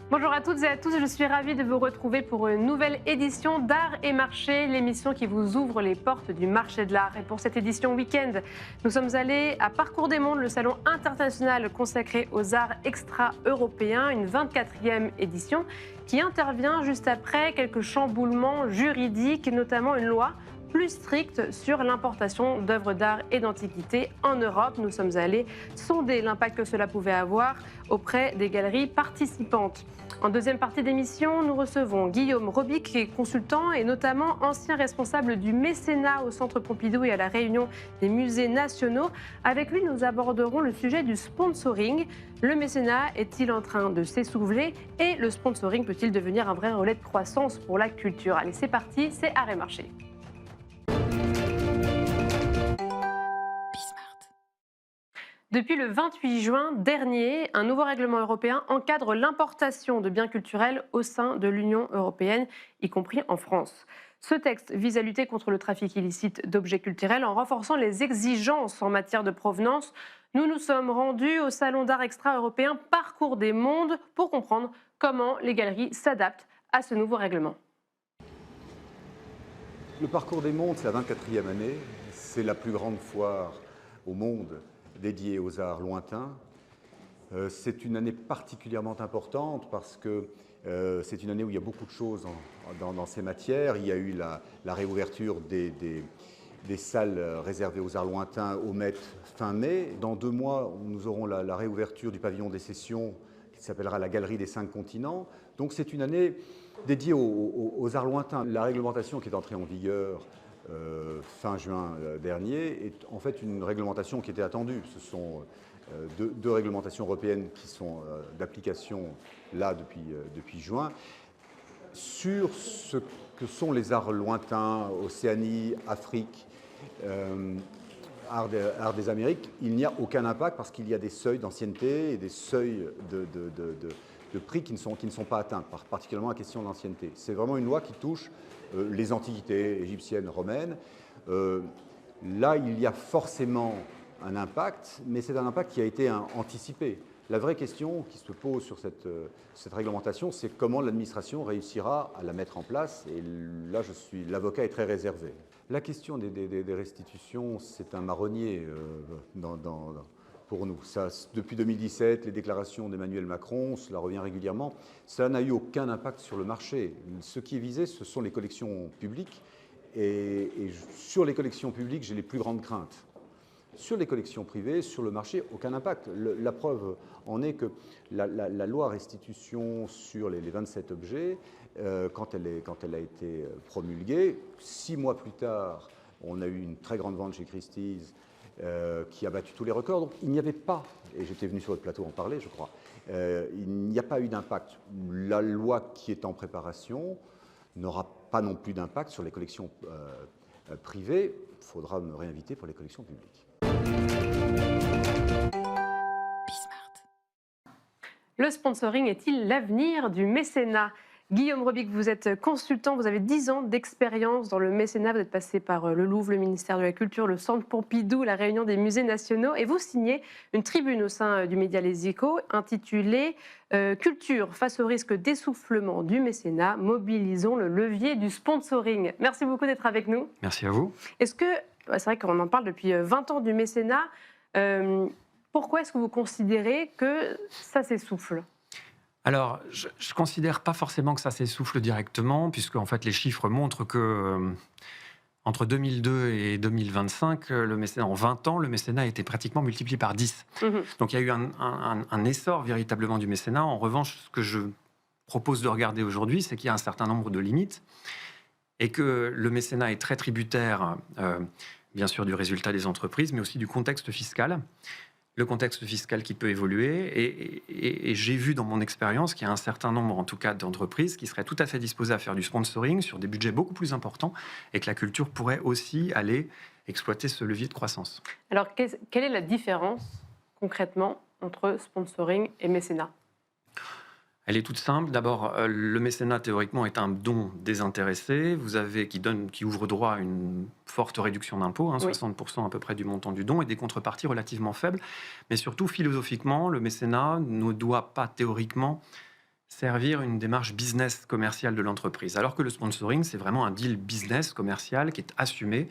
Bonjour à toutes et à tous, je suis ravie de vous retrouver pour une nouvelle édition d'Art et Marché, l'émission qui vous ouvre les portes du marché de l'art. Et pour cette édition week-end, nous sommes allés à Parcours des Mondes, le salon international consacré aux arts extra-européens, une 24e édition qui intervient juste après quelques chamboulements juridiques, notamment une loi plus stricte sur l'importation d'œuvres d'art et d'antiquités en Europe. Nous sommes allés sonder l'impact que cela pouvait avoir auprès des galeries participantes. En deuxième partie d'émission, nous recevons Guillaume Robic, qui est consultant et notamment ancien responsable du mécénat au Centre Pompidou et à la Réunion des musées nationaux. Avec lui, nous aborderons le sujet du sponsoring. Le mécénat est-il en train de s'essouffler et le sponsoring peut-il devenir un vrai relais de croissance pour la culture? Allez, c'est parti, c'est Art et Marché. Depuis le 28 juin dernier, un nouveau règlement européen encadre l'importation de biens culturels au sein de l'Union européenne, y compris en France. Ce texte vise à lutter contre le trafic illicite d'objets culturels en renforçant les exigences en matière de provenance. Nous nous sommes rendus au Salon d'art extra-européen Parcours des Mondes pour comprendre comment les galeries s'adaptent à ce nouveau règlement. Le Parcours des Mondes, c'est la 24e année. C'est la plus grande foire au monde dédiée aux arts lointains. C'est une année particulièrement importante parce que c'est une année où il y a beaucoup de choses dans ces matières. Il y a eu la réouverture des salles réservées aux arts lointains au Met fin mai. Dans 2 mois, nous aurons la réouverture du pavillon des sessions qui s'appellera la Galerie des 5 continents. Donc c'est une année dédiée aux arts lointains. La réglementation qui est entrée en vigueur fin juin dernier est en fait une réglementation qui était attendue. Ce sont deux réglementations européennes qui sont d'application là depuis juin. Sur ce que sont les arts lointains, Océanie, Afrique, art des Amériques, il n'y a aucun impact parce qu'il y a des seuils d'ancienneté et des seuils de prix qui ne sont pas atteints, particulièrement la question de l'ancienneté. C'est vraiment une loi qui touche les antiquités égyptiennes, romaines. Là, il y a forcément un impact, mais c'est un impact qui a été anticipé. La vraie question qui se pose sur cette réglementation, c'est comment l'administration réussira à la mettre en place. Et là, l'avocat est très réservé. La question des restitutions, c'est un marronnier pour nous. Ça, depuis 2017, les déclarations d'Emmanuel Macron, cela revient régulièrement, ça n'a eu aucun impact sur le marché. Ce qui est visé, ce sont les collections publiques. Et sur les collections publiques, j'ai les plus grandes craintes. Sur les collections privées, sur le marché, aucun impact. La preuve en est que la loi restitution sur les 27 objets, quand elle a été promulguée, 6 mois plus tard, on a eu une très grande vente chez Christie's qui a battu tous les records. Donc il n'y avait pas, et j'étais venu sur votre plateau en parler, je crois, il n'y a pas eu d'impact. La loi qui est en préparation n'aura pas non plus d'impact sur les collections privées. Il faudra me réinviter pour les collections publiques. Le sponsoring est-il l'avenir du mécénat? Guillaume Robic, vous êtes consultant, vous avez 10 ans d'expérience dans le mécénat, vous êtes passé par le Louvre, le ministère de la Culture, le Centre Pompidou, la Réunion des musées nationaux, et vous signez une tribune au sein du média Les Échos intitulée Culture face au risque d'essoufflement du mécénat, mobilisons le levier du sponsoring. Merci beaucoup d'être avec nous. Merci à vous. Est-ce que, c'est vrai qu'on en parle depuis 20 ans du mécénat, pourquoi est-ce que vous considérez que ça s'essouffle ? Alors, je ne considère pas forcément que ça s'essouffle directement, puisque en fait, les chiffres montrent que entre 2002 et 2025, en 20 ans, le mécénat a été pratiquement multiplié par 10. Donc il y a eu un essor véritablement du mécénat. En revanche, ce que je propose de regarder aujourd'hui, c'est qu'il y a un certain nombre de limites et que le mécénat est très tributaire, bien sûr, du résultat des entreprises, mais aussi du contexte fiscal. Le contexte fiscal qui peut évoluer. Et j'ai vu dans mon expérience qu'il y a un certain nombre, en tout cas, d'entreprises qui seraient tout à fait disposées à faire du sponsoring sur des budgets beaucoup plus importants et que la culture pourrait aussi aller exploiter ce levier de croissance. Alors, quelle est la différence, concrètement, entre sponsoring et mécénat ? Elle est toute simple. D'abord, le mécénat, théoriquement, est un don désintéressé. Qui ouvre droit à une forte réduction d'impôts, Oui. 60% à peu près du montant du don, et des contreparties relativement faibles. Mais surtout, philosophiquement, le mécénat ne doit pas, théoriquement, servir une démarche business commerciale de l'entreprise. Alors que le sponsoring, c'est vraiment un deal business commercial qui est assumé.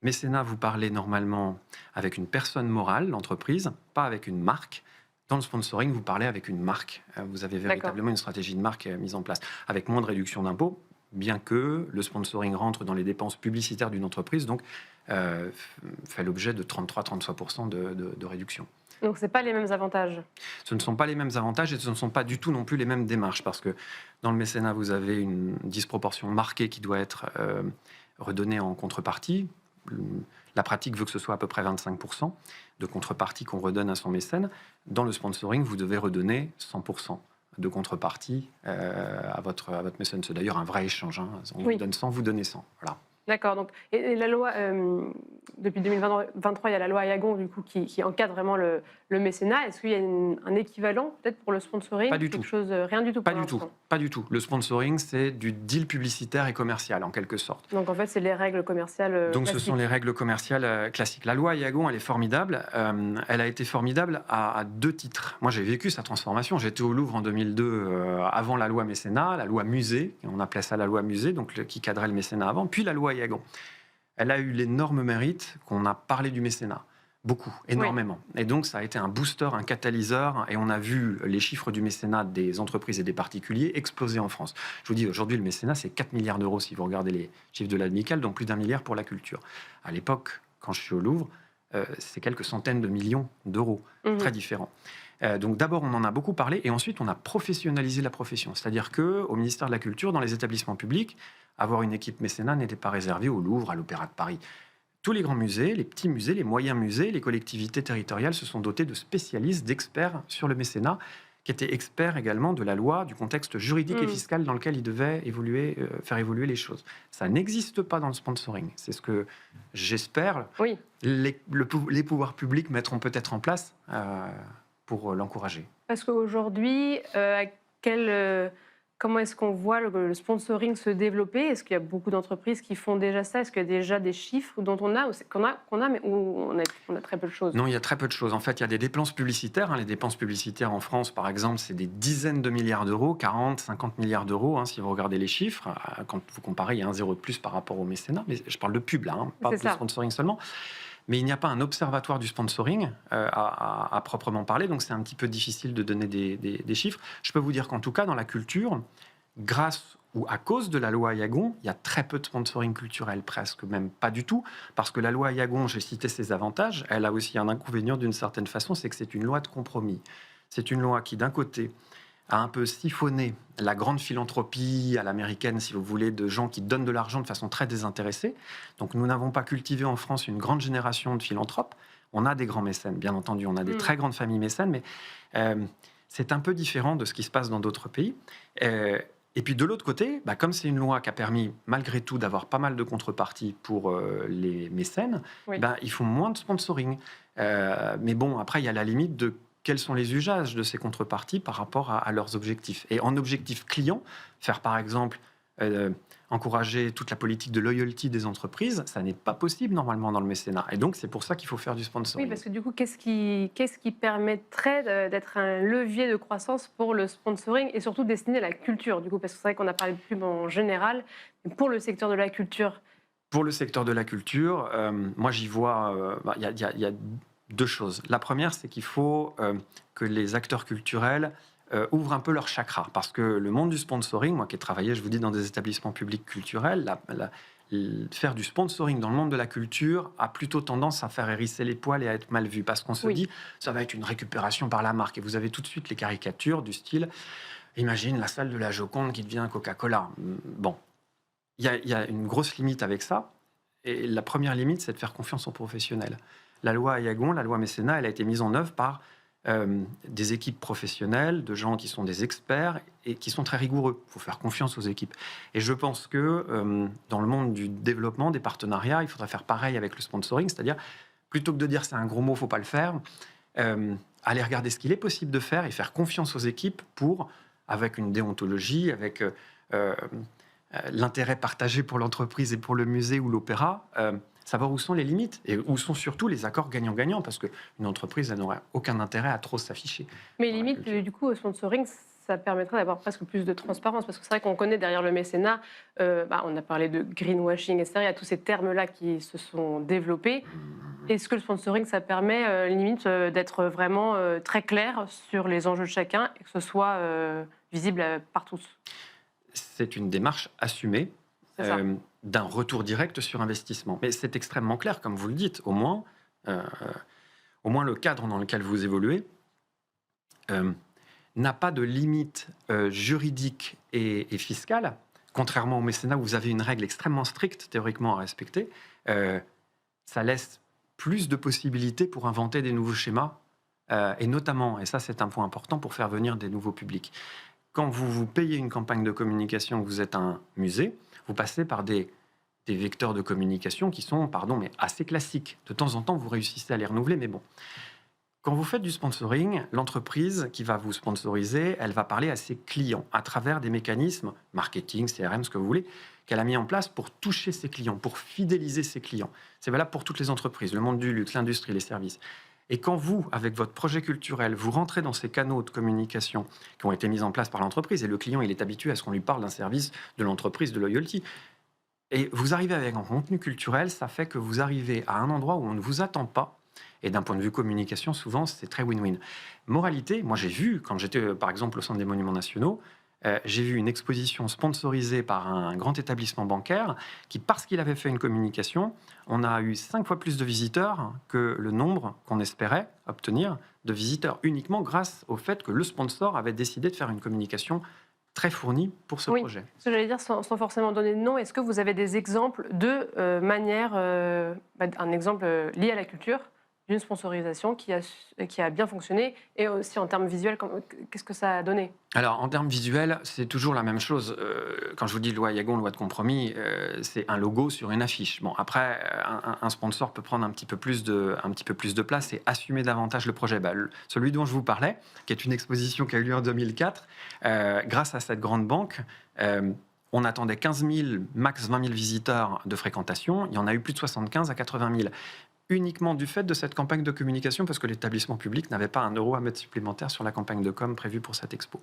Mécénat, vous parlez normalement avec une personne morale, l'entreprise, pas avec une marque. Dans le sponsoring, vous parlez avec une marque. Vous avez véritablement une stratégie de marque mise en place, avec moins de réduction d'impôts, bien que le sponsoring rentre dans les dépenses publicitaires d'une entreprise, donc fait l'objet de 33-33% de réduction. Donc, ce n'est pas les mêmes avantages. Ce ne sont pas les mêmes avantages et ce ne sont pas du tout non plus les mêmes démarches, parce que dans le mécénat, vous avez une disproportion marquée qui doit être redonnée en contrepartie. La pratique veut que ce soit à peu près 25% de contrepartie qu'on redonne à son mécène. Dans le sponsoring, vous devez redonner 100% de contrepartie à votre mécène. C'est d'ailleurs un vrai échange. On vous donne 100, vous donnez 100. Voilà. D'accord. Donc, et la loi, depuis 2023, il y a la loi Aillagon du coup, qui encadre vraiment le mécénat. Est-ce qu'il y a un équivalent peut-être pour le sponsoring? Pas du tout. Rien du tout pour l'instant. Pas du tout. Le sponsoring, c'est du deal publicitaire et commercial, en quelque sorte. Donc, en fait, c'est les règles commerciales Donc, classiques. ce sont les règles commerciales classiques. La loi Aillagon, elle est formidable. Elle a été formidable à deux titres. Moi, j'ai vécu sa transformation. J'étais au Louvre en 2002, avant la loi mécénat, la loi musée. On appelait ça la loi musée, donc qui cadrait le mécénat avant. Puis la loi Aillagon. Elle a eu l'énorme mérite qu'on a parlé du mécénat. Beaucoup, énormément. Oui. Et donc, ça a été un booster, un catalyseur, et on a vu les chiffres du mécénat des entreprises et des particuliers exploser en France. Je vous dis, aujourd'hui, le mécénat, c'est 4 milliards d'euros, si vous regardez les chiffres de l'ADMICAL, donc plus d'1 milliard pour la culture. À l'époque, quand je suis au Louvre, c'est quelques centaines de millions d'euros, très différents. Donc d'abord, on en a beaucoup parlé, et ensuite, on a professionnalisé la profession. C'est-à-dire qu'au ministère de la Culture, dans les établissements publics, avoir une équipe mécénat n'était pas réservé au Louvre, à l'Opéra de Paris. Tous les grands musées, les petits musées, les moyens musées, les collectivités territoriales se sont dotés de spécialistes, d'experts sur le mécénat, qui étaient experts également de la loi, du contexte juridique et fiscal dans lequel ils devaient faire évoluer les choses. Ça n'existe pas dans le sponsoring. C'est ce que j'espère. Oui. Les pouvoirs publics mettront peut-être en place pour l'encourager. Parce qu'aujourd'hui, comment est-ce qu'on voit le sponsoring se développer? Est-ce qu'il y a beaucoup d'entreprises qui font déjà ça? Est-ce qu'il y a déjà des chiffres dont on a mais où on a très peu de choses? Non, il y a très peu de choses. En fait, il y a des dépenses publicitaires. Les dépenses publicitaires en France, par exemple, c'est des dizaines de milliards d'euros, 40, 50 milliards d'euros, si vous regardez les chiffres. Quand vous comparez, il y a un zéro de plus par rapport au mécénat. Mais je parle de pub, là, pas de sponsoring seulement. Mais il n'y a pas un observatoire du sponsoring à proprement parler, donc c'est un petit peu difficile de donner des chiffres. Je peux vous dire qu'en tout cas, dans la culture, grâce ou à cause de la loi Aillagon, il y a très peu de sponsoring culturel, presque même pas du tout, parce que la loi Aillagon, j'ai cité ses avantages, elle a aussi un inconvénient d'une certaine façon, c'est que c'est une loi de compromis. C'est une loi qui, d'un côté, a un peu siphonné la grande philanthropie à l'américaine, si vous voulez, de gens qui donnent de l'argent de façon très désintéressée. Donc nous n'avons pas cultivé en France une grande génération de philanthropes. On a des grands mécènes, bien entendu, on a des très grandes familles mécènes, mais c'est un peu différent de ce qui se passe dans d'autres pays. Et puis de l'autre côté, comme c'est une loi qui a permis, malgré tout, d'avoir pas mal de contreparties pour les mécènes, ils font moins de sponsoring. Mais bon, après, il y a la limite de quels sont les usages de ces contreparties par rapport à leurs objectifs. Et en objectif client, faire par exemple encourager toute la politique de loyalty des entreprises, ça n'est pas possible normalement dans le mécénat. Et donc c'est pour ça qu'il faut faire du sponsoring. Oui, parce que du coup, qu'est-ce qui permettrait d'être un levier de croissance pour le sponsoring et surtout destiné à la culture, du coup, parce que c'est vrai qu'on a parlé de pub en général, mais pour le secteur de la culture. Pour le secteur de la culture, moi j'y vois, il y a deux choses. La première, c'est qu'il faut que les acteurs culturels ouvrent un peu leur chakra. Parce que le monde du sponsoring, moi qui ai travaillé, je vous dis, dans des établissements publics culturels, faire du sponsoring dans le monde de la culture a plutôt tendance à faire hérisser les poils et à être mal vu. Parce qu'on se dit, ça va être une récupération par la marque. Et vous avez tout de suite les caricatures du style, imagine la salle de la Joconde qui devient Coca-Cola. Bon, il y a une grosse limite avec ça. Et la première limite, c'est de faire confiance aux professionnels. La loi Aillagon, la loi mécénat, elle a été mise en œuvre par des équipes professionnelles, de gens qui sont des experts et qui sont très rigoureux. Il faut faire confiance aux équipes. Et je pense que dans le monde du développement, des partenariats, il faudrait faire pareil avec le sponsoring, c'est-à-dire, plutôt que de dire c'est un gros mot, il ne faut pas le faire, aller regarder ce qu'il est possible de faire et faire confiance aux équipes pour avec une déontologie, avec l'intérêt partagé pour l'entreprise et pour le musée ou l'opéra, savoir où sont les limites et où sont surtout les accords gagnant-gagnant, parce qu'une entreprise, elle n'aurait aucun intérêt à trop s'afficher. Mais limite, du coup, au sponsoring, ça permettrait d'avoir presque plus de transparence, parce que c'est vrai qu'on connaît derrière le mécénat, on a parlé de greenwashing, etc. Il y a tous ces termes-là qui se sont développés. Est-ce que le sponsoring, ça permet limite d'être vraiment très clair sur les enjeux de chacun et que ce soit visible par tous? C'est une démarche assumée d'un retour direct sur investissement. Mais c'est extrêmement clair, comme vous le dites. Au moins le cadre dans lequel vous évoluez n'a pas de limite juridique et fiscale. Contrairement au mécénat où vous avez une règle extrêmement stricte, théoriquement, à respecter, ça laisse plus de possibilités pour inventer des nouveaux schémas, et notamment, et ça c'est un point important, pour faire venir des nouveaux publics. Quand vous payez une campagne de communication, que vous êtes un musée, vous passez par des vecteurs de communication qui sont, mais assez classiques. De temps en temps, vous réussissez à les renouveler, mais bon. Quand vous faites du sponsoring, l'entreprise qui va vous sponsoriser, elle va parler à ses clients à travers des mécanismes, marketing, CRM, ce que vous voulez, qu'elle a mis en place pour toucher ses clients, pour fidéliser ses clients. C'est valable pour toutes les entreprises, le monde du luxe, l'industrie, les services. Et quand vous, avec votre projet culturel, vous rentrez dans ces canaux de communication qui ont été mis en place par l'entreprise, et le client, il est habitué à ce qu'on lui parle d'un service de l'entreprise, de loyalty, et vous arrivez avec un contenu culturel, ça fait que vous arrivez à un endroit où on ne vous attend pas. Et d'un point de vue communication, souvent, c'est très win-win. Moralité, moi j'ai vu, quand j'étais par exemple au Centre des Monuments Nationaux, j'ai vu une exposition sponsorisée par un grand établissement bancaire qui, parce qu'il avait fait une communication, on a eu 5 fois plus de visiteurs que le nombre qu'on espérait obtenir de visiteurs, uniquement grâce au fait que le sponsor avait décidé de faire une communication très fournie pour ce projet. Ce que j'allais dire, sans forcément donner de nom, est-ce que vous avez des exemples de manière, un exemple lié à la culture, d'une sponsorisation qui a bien fonctionné, et aussi en termes visuels, qu'est-ce que ça a donné? Alors, en termes visuels, c'est toujours la même chose. Quand je vous dis loi Yagon, loi de compromis, c'est un logo sur une affiche. Bon, après, un sponsor peut prendre un petit peu plus de place et assumer davantage le projet. Celui dont je vous parlais, qui est une exposition qui a eu lieu en 2004, grâce à cette grande banque, on attendait 15 000, max 20 000 visiteurs de fréquentation. Il y en a eu plus de 75 à 80 000. Uniquement du fait de cette campagne de communication, parce que l'établissement public n'avait pas €1 à mettre supplémentaire sur la campagne de com prévue pour cette expo.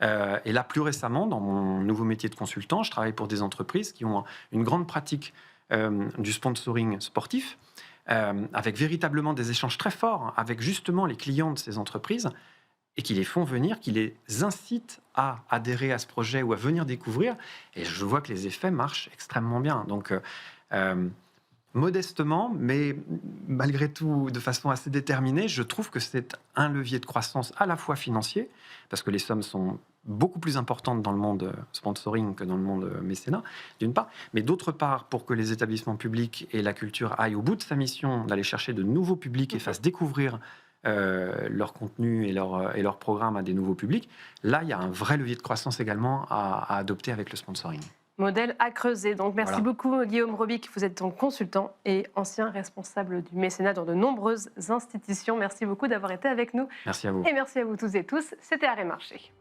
Et là, plus récemment, dans mon nouveau métier de consultant, je travaille pour des entreprises qui ont une grande pratique du sponsoring sportif, avec véritablement des échanges très forts avec justement les clients de ces entreprises, et qui les font venir, qui les incitent à adhérer à ce projet ou à venir découvrir. Et je vois que les effets marchent extrêmement bien. Donc, modestement, mais malgré tout de façon assez déterminée, je trouve que c'est un levier de croissance à la fois financier, parce que les sommes sont beaucoup plus importantes dans le monde sponsoring que dans le monde mécénat, d'une part, mais d'autre part, pour que les établissements publics et la culture aillent au bout de sa mission d'aller chercher de nouveaux publics et fassent découvrir leur contenu et leur programme à des nouveaux publics, là, il y a un vrai levier de croissance également à adopter avec le sponsoring. Modèle à creuser. Donc, merci beaucoup, Guillaume Robic. Vous êtes donc consultant et ancien responsable du mécénat dans de nombreuses institutions. Merci beaucoup d'avoir été avec nous. Merci à vous. Et merci à vous tous et tous. C'était Arrêt Marché.